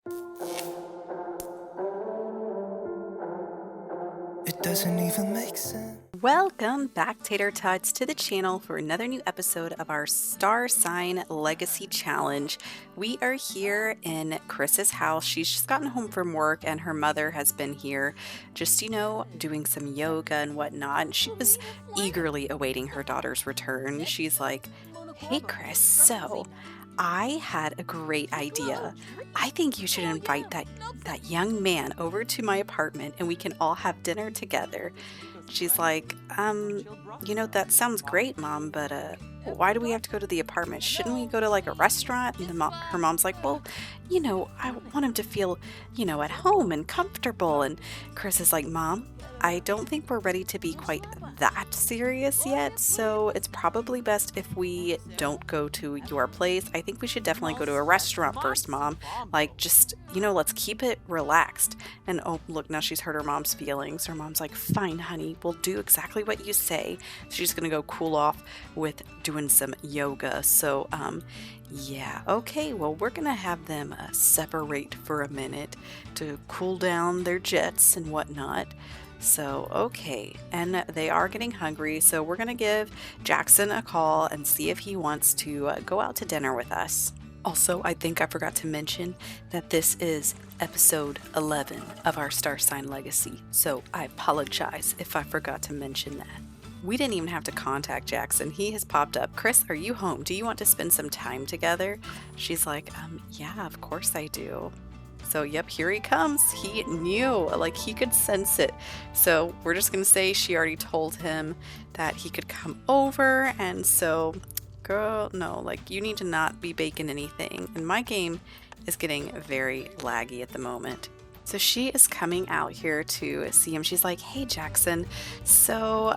It doesn't even make sense. Welcome back, Tater Tots, to the channel for another new episode of our Star Sign Legacy Challenge. We are here in Chrys's house. She's just gotten home from work, and her mother has been here just, doing some yoga and whatnot. And she was eagerly awaiting her daughter's return. She's like, "Hey, Chrys, so I had a great idea. I think you should invite that young man over to my apartment and we can all have dinner together." She's like, that sounds great, Mom, but why do we have to go to the apartment? Shouldn't we go to like a restaurant? And her mom's like, well, I want him to feel, at home and comfortable. And Chrys is like, Mom, I don't think we're ready to be quite that serious yet, so it's probably best if we don't go to your place. I think we should definitely go to a restaurant first, Mom. Like, just, let's keep it relaxed. And oh, look, now she's hurt her mom's feelings. Her mom's like, fine, honey, we'll do exactly what you say. She's gonna go cool off with doing some yoga. So, yeah, okay, well, we're gonna have them separate for a minute to cool down their jets and whatnot. So, okay, and they are getting hungry, so we're gonna give Jackson a call and see if he wants to go out to dinner with us. Also, I think I forgot to mention that this is episode 11 of our Star Sign Legacy, so I apologize if I forgot to mention that. We didn't even have to contact Jackson. He has popped up. Chrys, are you home? Do you want to spend some time together? She's like, yeah, of course I do. So, yep, here he comes. He knew, like he could sense it. So we're just gonna say she already told him that he could come over, and so, girl, no, like you need to not be baking anything. And my game is getting very laggy at the moment. So she is coming out here to see him. She's like, hey Jackson, so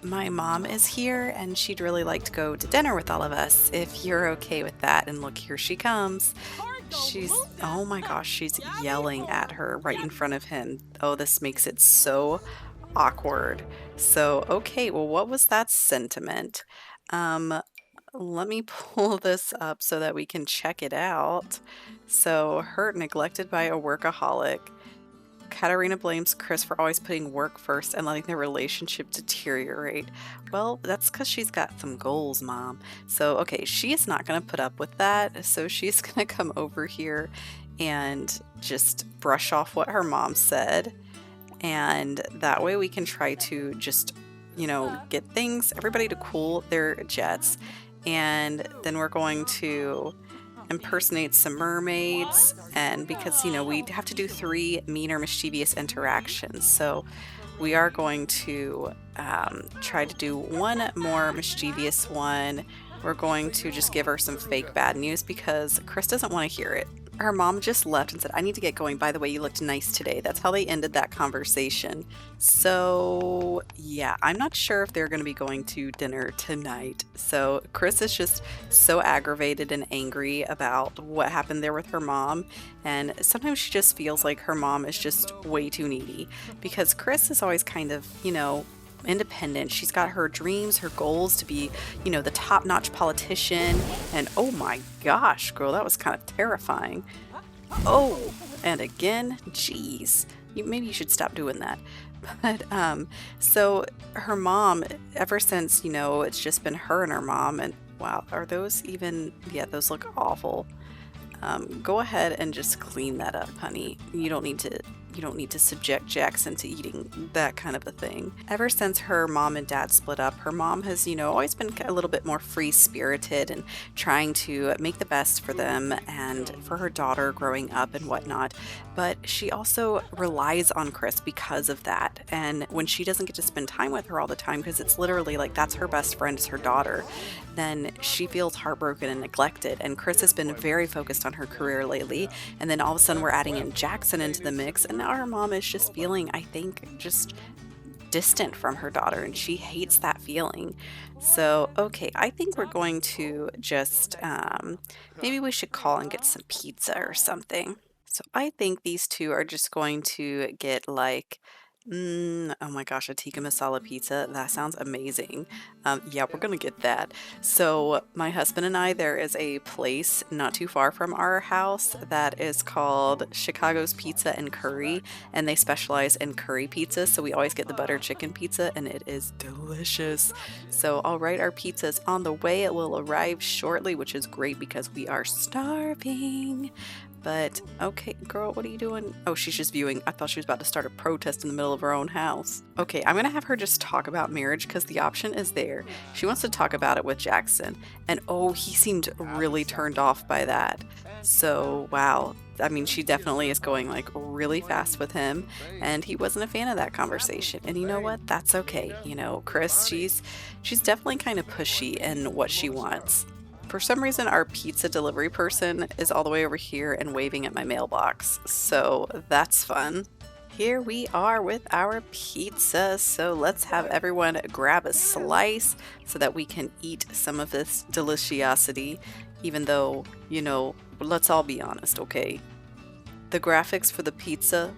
my mom is here and she'd really like to go to dinner with all of us if you're okay with that. And look, here she comes. She's, oh my gosh, she's yelling at her right in front of him. Oh, this makes it so awkward. So, okay, well, what was that sentiment? Um, Let me pull this up so that we can check it out. So, hurt, neglected by a workaholic. Katarina blames Chrys for always putting work first and letting their relationship deteriorate. Well, that's because she's got some goals, Mom. So, okay, she is not going to put up with that. So, she's going to come over here and just brush off what her mom said. And that way we can try to just, get everybody to cool their jets. And then we're going to impersonate some mermaids, and because we have to do 3 mean or mischievous interactions, so we are going to try to do one more mischievous one. We're going to just give her some fake bad news because Chrys doesn't want to hear it. Her mom just left and said, I need to get going. By the way, you looked nice today. That's how they ended that conversation. So, yeah, I'm not sure if they're going to be going to dinner tonight. So, Chrys is just so aggravated and angry about what happened there with her mom. And sometimes she just feels like her mom is just way too needy because Chrys is always kind of, independent. She's got her dreams, her goals to be, the top-notch politician. And oh my gosh, girl, that was kind of terrifying. Oh, and again, geez. Maybe you should stop doing that. But so her mom, ever since, it's just been her and her mom, and wow, are those even, yeah, those look awful. Go ahead and just clean that up, honey. You don't need to subject Jackson to eating that kind of a thing. Ever since her mom and dad split up, her mom has, always been a little bit more free-spirited and trying to make the best for them and for her daughter growing up and whatnot. But she also relies on Chrys because of that. And when she doesn't get to spend time with her all the time, because it's literally like that's her best friend is her daughter, then she feels heartbroken and neglected. And Chrys has been very focused on her career lately. And then all of a sudden we're adding in Jackson into the mix. And now her mom is just feeling, I think, just distant from her daughter, and she hates that feeling. So, okay, I think we're going to just, maybe we should call and get some pizza or something. So I think these two are just going to get like Oh my gosh, a tikka masala pizza. That sounds amazing. Yeah, we're gonna get that. So, my husband and I, there is a place not too far from our house that is called Chicago's Pizza and Curry, and they specialize in curry pizza. So, we always get the butter chicken pizza, and it is delicious. So, all right, our pizza is on the way. It will arrive shortly, which is great because we are starving. But okay, girl, what are you doing? Oh, she's just viewing. I thought she was about to start a protest in the middle of her own house. Okay, I'm gonna have her just talk about marriage because the option is there. She wants to talk about it with Jackson. And oh, he seemed really turned off by that. So, wow. I mean, she definitely is going like really fast with him, and he wasn't a fan of that conversation. And you know what? That's okay. You know, Chris, she's definitely kind of pushy in what she wants. For some reason, our pizza delivery person is all the way over here and waving at my mailbox, so that's fun. Here we are with our pizza, so let's have everyone grab a slice so that we can eat some of this deliciosity, even though, let's all be honest, okay? The graphics for the pizza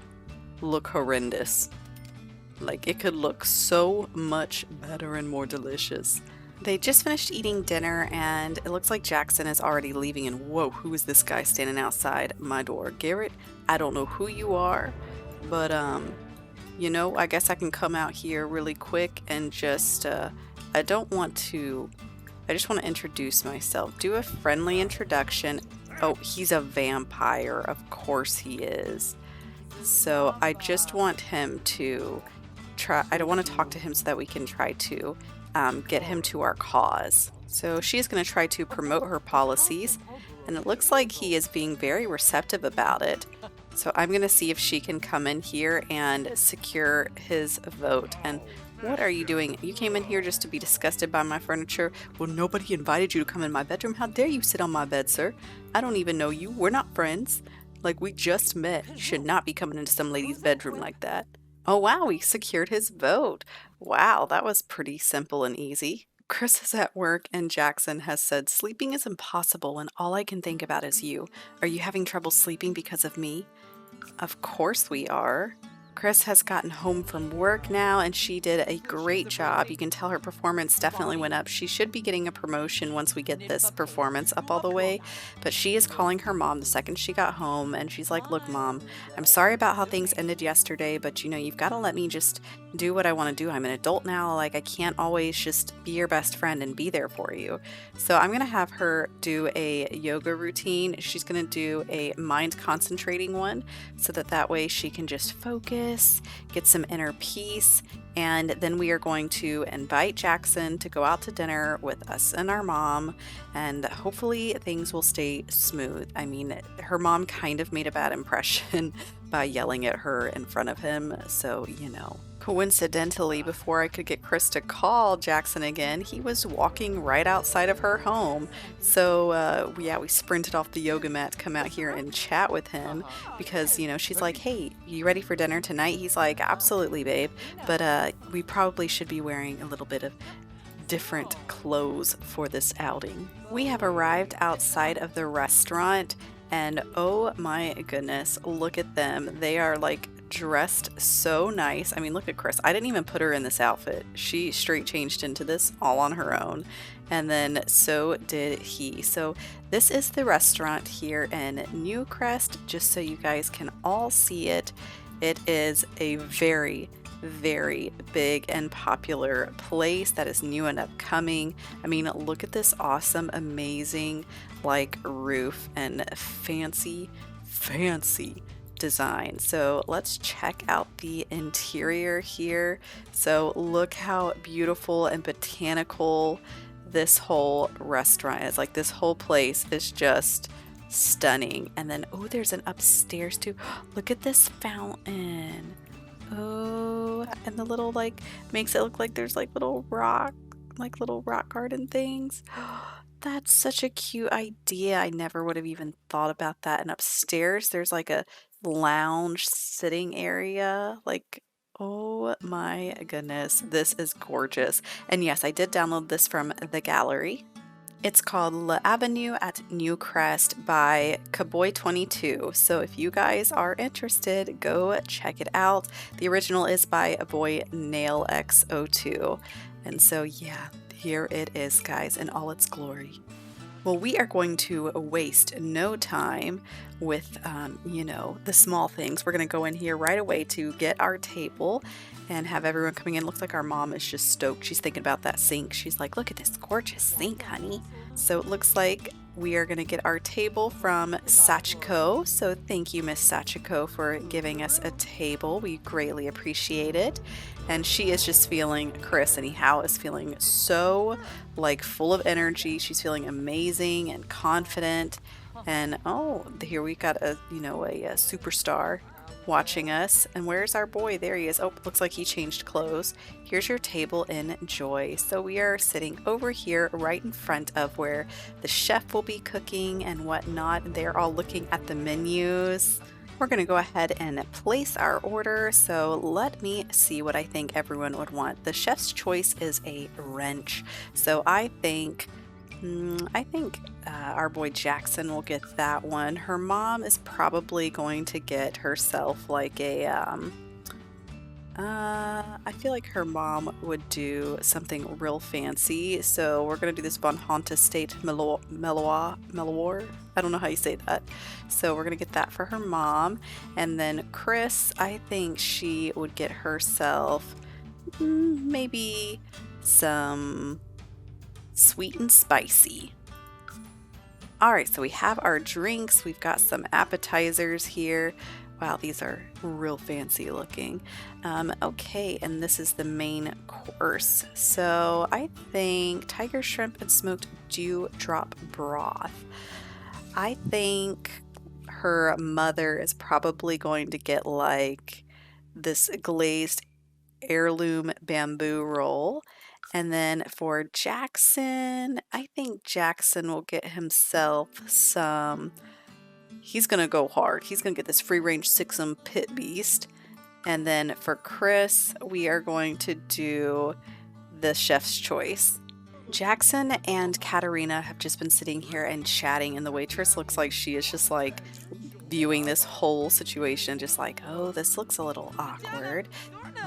look horrendous. Like, it could look so much better and more delicious. They just finished eating dinner, and it looks like Jackson is already leaving. And whoa, who is this guy standing outside my door? Garrett, I don't know who you are, but I guess I can come out here really quick and just I don't want to I just want to introduce myself. Do a friendly introduction. Oh, he's a vampire. Of course he is. So I just want him to I don't want to talk to him so that we can try to get him to our cause. So she's going to try to promote her policies, and it looks like he is being very receptive about it. So I'm going to see if she can come in here and secure his vote. And what are you doing? You came in here just to be disgusted by my furniture? Well, nobody invited you to come in my bedroom. How dare you sit on my bed, sir? I don't even know you. We're not friends. Like, we just met. You should not be coming into some lady's bedroom like that. Oh wow, we secured his vote. Wow, that was pretty simple and easy. Chris is at work and Jackson has said, sleeping is impossible and all I can think about is you. Are you having trouble sleeping because of me? Of course we are. Chris has gotten home from work now and she did a great job. You can tell her performance definitely went up. She should be getting a promotion once we get this performance up all the way. But she is calling her mom the second she got home and she's like, look, mom, I'm sorry about how things ended yesterday, but you've got to let me just do what I want to do. I'm an adult now. Like, I can't always just be your best friend and be there for you. So I'm going to have her do a yoga routine. She's going to do a mind concentrating one so that way she can just focus, get some inner peace, and then we are going to invite Jackson to go out to dinner with us and our mom, and hopefully things will stay smooth. I mean, her mom kind of made a bad impression by yelling at her in front of him, so. Coincidentally, before I could get Chris to call Jackson again, he was walking right outside of her home. So, yeah, we sprinted off the yoga mat to come out here and chat with him because, she's like, hey, you ready for dinner tonight? He's like, absolutely, babe. But we probably should be wearing a little bit of different clothes for this outing. We have arrived outside of the restaurant, and oh my goodness, look at them. They are like dressed so nice. I mean, look at Chris. I didn't even put her in this outfit. She straight changed into this all on her own. And then so did he. So this is the restaurant here in Newcrest, just so you guys can all see it. It is a very, very big and popular place that is new and upcoming. I mean, look at this awesome, amazing, like, roof and fancy design. So let's check out the interior here. So look how beautiful and botanical this whole restaurant is. Like, this whole place is just stunning. And then, oh, there's an upstairs too. Look at this fountain. Oh, and the little, like, makes it look like there's like little rock garden things. That's such a cute idea. I never would have even thought about that. And upstairs, there's like a lounge sitting area. Like, oh my goodness, this is gorgeous. And yes, I did download this from the gallery. It's called L'Avenue at New Crest by Kaboy22. So if you guys are interested, go check it out. The original is by a boy Nail X02. And so yeah, here it is, guys, in all its glory. Well, we are going to waste no time with, the small things. We're going to go in here right away to get our table and have everyone coming in. Looks like our mom is just stoked. She's thinking about that sink. She's like, look at this gorgeous sink, honey. So it looks like we are going to get our table from Sachiko. So thank you, Miss Sachiko, for giving us a table. We greatly appreciate it. And she is just feeling, Chrys anyhow, is feeling so like full of energy. She's feeling amazing and confident. And oh, here we got a superstar watching us. And where's our boy? There he is. Oh, looks like he changed clothes. Here's your table, enjoy. So we are sitting over here right in front of where the chef will be cooking and whatnot. They're all looking at the menus. We're going to go ahead and place our order. So let me see what I think everyone would want. The chef's choice is a wrench. So I think our boy Jackson will get that one. Her mom is probably going to get herself like a, I feel like her mom would do something real fancy. So we're going to do this Von Honta State Meloir. I don't know how you say that. So we're going to get that for her mom. And then Chrys, I think she would get herself maybe some sweet and spicy. All right, so we have our drinks. We've got some appetizers here. Wow, these are real fancy looking. Okay, and this is the main course. So I think tiger shrimp and smoked dewdrop broth. I think her mother is probably going to get like this glazed heirloom bamboo roll. And then for Jackson, I think Jackson will get himself some. He's going to go hard. He's going to get this free range Sixum pit beast. And then for Chrys, we are going to do the chef's choice. Jackson and Katarina have just been sitting here and chatting, and the waitress looks like she is just like viewing this whole situation just like, oh, this looks a little awkward.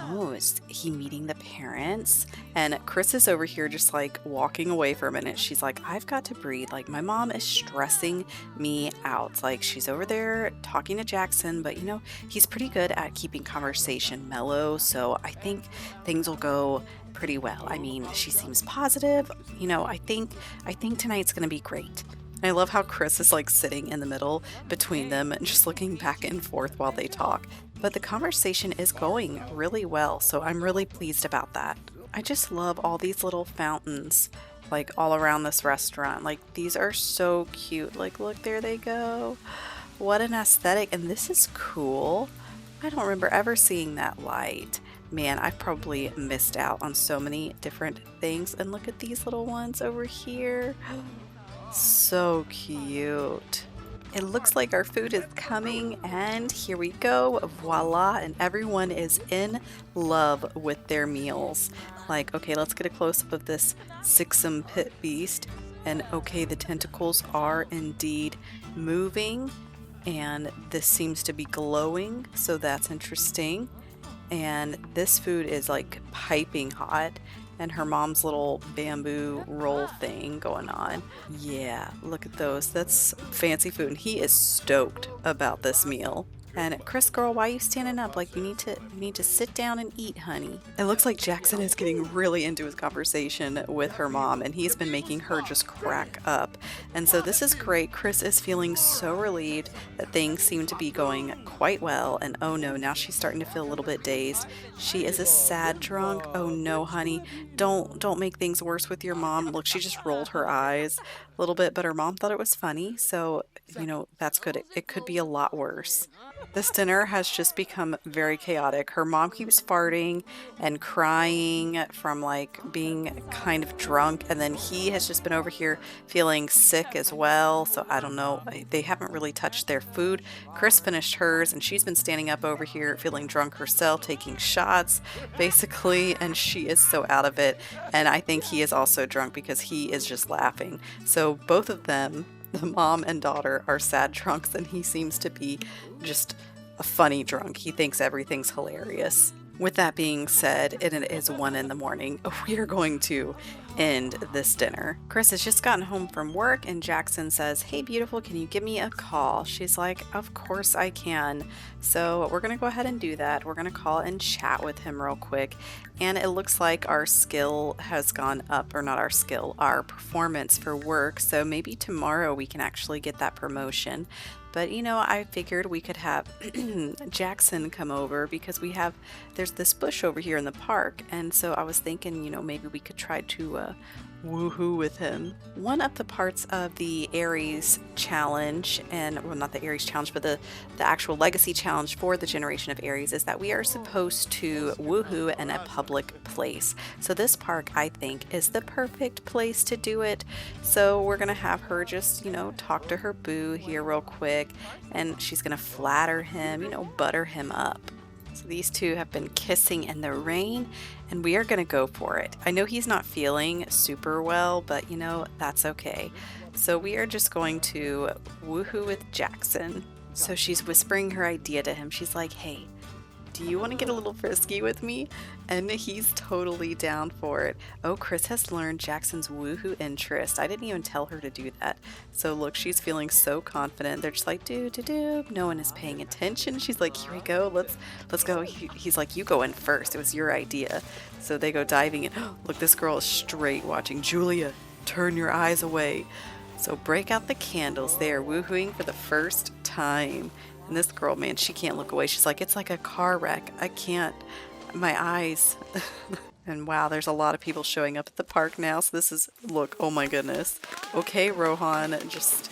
Oh, is he meeting the parents? And Chrys is over here just like walking away for a minute. She's like, I've got to breathe. Like, my mom is stressing me out. Like, she's over there talking to Jackson, but he's pretty good at keeping conversation mellow. So I think things will go pretty well. I mean, she seems positive. I think tonight's going to be great. I love how Chrys is like sitting in the middle between them and just looking back and forth while they talk. But the conversation is going really well, so I'm really pleased about that. I just love all these little fountains like all around this restaurant. Like, these are so cute. Like, look, there they go. What an aesthetic. And this is cool. I don't remember ever seeing that light. Man, I've probably missed out on so many different things. And look at these little ones over here. So cute. It looks like our food is coming, and here we go. Voila, and everyone is in love with their meals. Like, okay, let's get a close-up of this Sixum pit beast. And okay, the tentacles are indeed moving, and this seems to be glowing, so that's interesting. And this food is like piping hot, and her mom's little bamboo roll thing going on. Yeah, look at those. That's fancy food. And he is stoked about this meal. And Chrys, girl, why are you standing up? Like, you need to sit down and eat, honey. It looks like Jackson is getting really into his conversation with her mom, and he's been making her just crack up. And so this is great. Chrys is feeling so relieved that things seem to be going quite well. And oh no, now she's starting to feel a little bit dazed. She is a sad drunk. Oh no, honey. Don't make things worse with your mom. Look, she just rolled her eyes. little bit, but her mom thought it was funny. So, that's good. It could be a lot worse. This dinner has just become very chaotic. Her mom keeps farting and crying from like being kind of drunk, and then he has just been over here feeling sick as well. So I don't know. They haven't really touched their food. Chris finished hers, and she's been standing up over here feeling drunk herself, taking shots basically, and she is so out of it. And I think he is also drunk because he is just laughing. So both of them, the mom and daughter, are sad drunks, and he seems to be just a funny drunk. He thinks everything's hilarious. With that being said, it is 1 in the morning. We are going to end this dinner. Chris has just gotten home from work, and Jackson says, "Hey, beautiful, can you give me a call?" She's like, "Of course I can." So we're going to go ahead and do that. We're going to call and chat with him real quick. And it looks like our skill has gone up, or not our skill, our performance for work. So maybe tomorrow we can actually get that promotion. But I figured we could have Jackson come over because there's this bush over here in the park. And so I was thinking, maybe we could try to woohoo with him. One of the parts of the Aries challenge, and well, not the Aries challenge, but the actual legacy challenge for the generation of Aries, is that we are supposed to woohoo in a public place. So this park, I think, is the perfect place to do it. So we're gonna have her just, talk to her boo here real quick, and she's gonna flatter him, butter him up. So these two have been kissing in the rain, and we are going to go for it. I know he's not feeling super well, but that's okay. So we are just going to woohoo with Jackson. So she's whispering her idea to him. She's like, "Hey, do you want to get a little frisky with me?" And he's totally down for it. Oh, Chris has learned Jackson's woohoo interest. I didn't even tell her to do that. So look, she's feeling so confident. They're just like, do. No one is paying attention. She's like, "Here we go. Let's go." He's like, "You go in first. It was your idea." So they go diving in. Look, this girl is straight watching. "Julia, turn your eyes away." So break out the candles. They are woohooing for the first time. And this girl, man, she can't look away. She's like, "It's like a car wreck. I can't. My eyes." And wow, there's a lot of people showing up at the park now. So this is, look, oh my goodness. Okay, Rohan, just,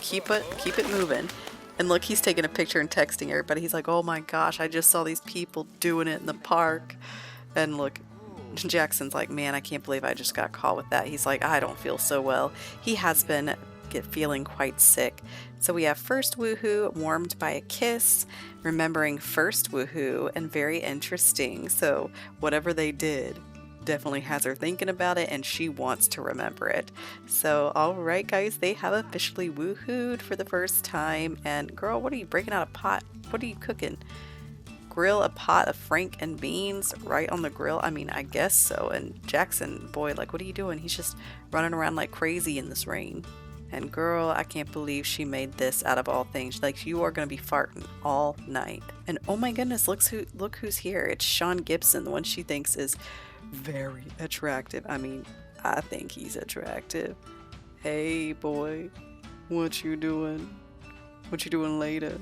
keep it moving. And look, he's taking a picture and texting everybody. He's like, "Oh my gosh, I just saw these people doing it in the park." And look, Jackson's like, "Man, I can't believe I just got caught with that." He's like, "I don't feel so well." He has been feeling quite sick. So we have first woohoo warmed by a kiss, remembering first woohoo, and very interesting. So whatever they did definitely has her thinking about it, and she wants to remember it. So all right, guys, they have officially woohooed for the first time. And girl, what are you breaking out a pot? What are you cooking? Grill a pot of frank and beans right on the grill? I mean, I guess so. And Jackson, boy, like, what are you doing? He's just running around like crazy in this rain. And girl, I can't believe she made this out of all things. Like, you are going to be farting all night. And oh my goodness, look who's here. It's Sean Gibson, the one she thinks is very attractive. I mean, I think he's attractive. "Hey boy, what you doing? What you doing later?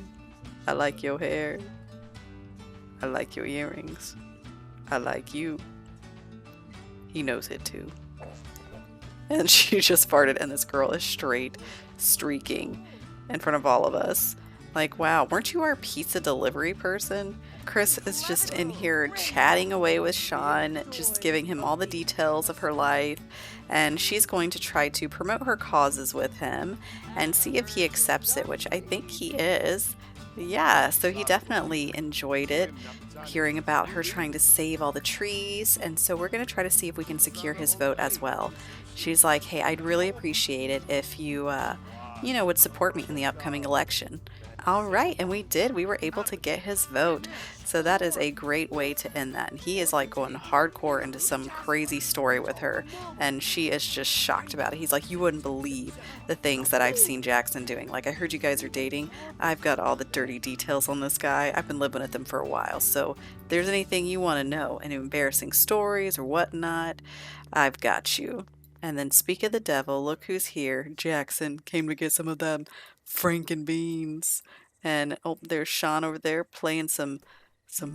I like your hair. I like your earrings. I like you." He knows it too. And she just farted, and this girl is straight streaking in front of all of us. Like, wow, weren't you our pizza delivery person? Chris is just in here chatting away with Sean, just giving him all the details of her life. And she's going to try to promote her causes with him and see if he accepts it, which I think he is. Yeah, so he definitely enjoyed it, hearing about her trying to save all the trees. And so we're going to try to see if we can secure his vote as well. She's like, "Hey, I'd really appreciate it if you, would support me in the upcoming election." All right, and we did. We were able to get his vote. So that is a great way to end that. And he is like going hardcore into some crazy story with her. And she is just shocked about it. He's like, "You wouldn't believe the things that I've seen Jackson doing. Like, I heard you guys are dating. I've got all the dirty details on this guy. I've been living with him for a while. So if there's anything you want to know, any embarrassing stories or whatnot, I've got you." And then speak of the devil, look who's here. Jackson came to get some of them franken beans. And oh, there's Sean over there playing some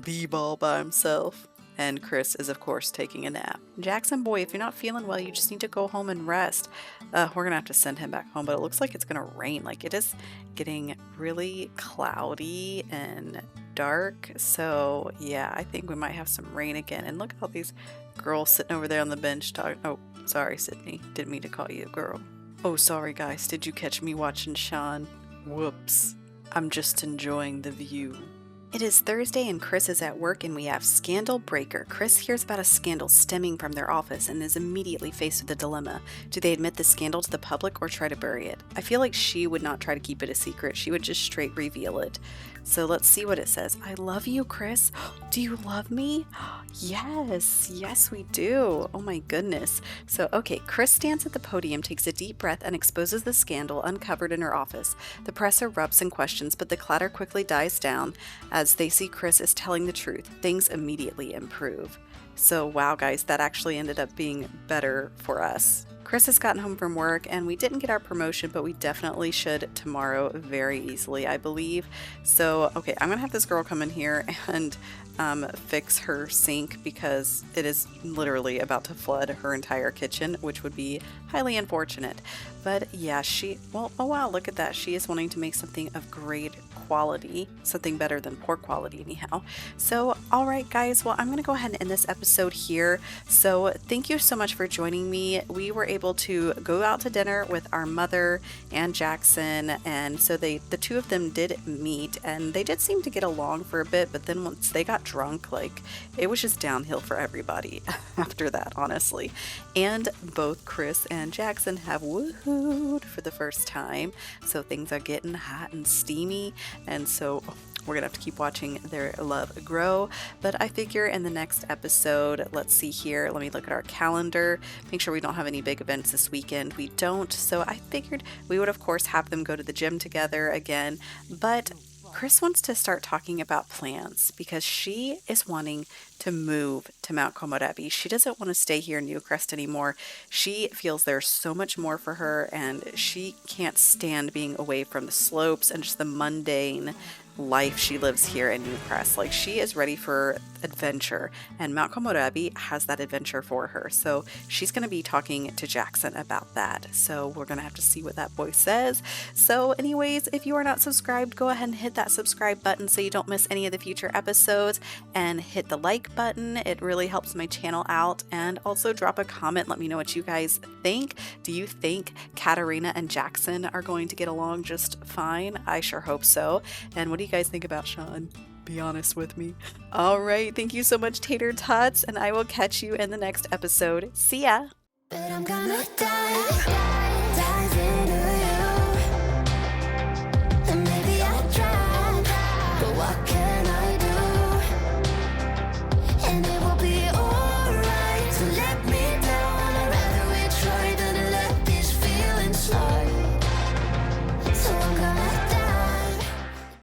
b-ball by himself. And Chrys is, of course, taking a nap. Jackson, boy, if you're not feeling well, you just need to go home and rest. We're gonna have to send him back home, but it looks like it's gonna rain. Like, it is getting really cloudy and dark. So, yeah, I think we might have some rain again. And look at all these girls sitting over there on the bench talking. Oh, sorry, Sydney. Didn't mean to call you a girl. Oh, sorry, guys. Did you catch me watching Sean? Whoops. I'm just enjoying the view. It is Thursday and Chrys is at work and we have Scandal Breaker. Chrys hears about a scandal stemming from their office and is immediately faced with a dilemma. Do they admit the scandal to the public or try to bury it? I feel like she would not try to keep it a secret. She would just straight reveal it. So let's see what it says. I love you, Chrys. Do you love me? Yes, yes we do. Oh my goodness. So okay, Chrys stands at the podium, takes a deep breath, and exposes the scandal uncovered in her office. The press erupts in questions, but the clatter quickly dies down as they see Chrys is telling the truth. Things immediately improve. So wow guys, that actually ended up being better for us. Chrys has gotten home from work and we didn't get our promotion, but we definitely should tomorrow very easily, I believe. So, okay, I'm gonna have this girl come in here and fix her sink because it is literally about to flood her entire kitchen, which would be highly unfortunate. But yeah, well, oh wow, look at that. She is wanting to make something of great quality, something better than poor quality anyhow. So, all right guys, well, I'm going to go ahead and end this episode here. So thank you so much for joining me. We were able to go out to dinner with our mother and Jackson, and so the two of them did meet and they did seem to get along for a bit, but then once they got drunk, like, it was just downhill for everybody after that, honestly. And both Chrys and Jackson have woohooed for the first time, so things are getting hot and steamy, and so we're gonna have to keep watching their love grow. But I figure in the next episode, let's see here, let me look at our calendar, make sure we don't have any big events this weekend. We don't, so I figured we would of course have them go to the gym together again, but Chrys wants to start talking about plans because she is wanting to move to Mount Komorebi. She doesn't want to stay here in Newcrest anymore. She feels there's so much more for her and she can't stand being away from the slopes and just the mundane life she lives here in Newcrest. Like, she is ready for adventure and Mount Komorebi has that adventure for her. So she's going to be talking to Jackson about that. So we're going to have to see what that boy says. So anyways, if you are not subscribed, go ahead and hit that subscribe button so you don't miss any of the future episodes, and hit the like button. It really helps my channel out, and also drop a comment. Let me know what you guys think. Do you think Katarina and Jackson are going to get along just fine? I sure hope so. And what do you guys think about Sean? Be honest with me. All right, thank you so much, Tater Tots, and I will catch you in the next episode. See ya! But I'm gonna die in a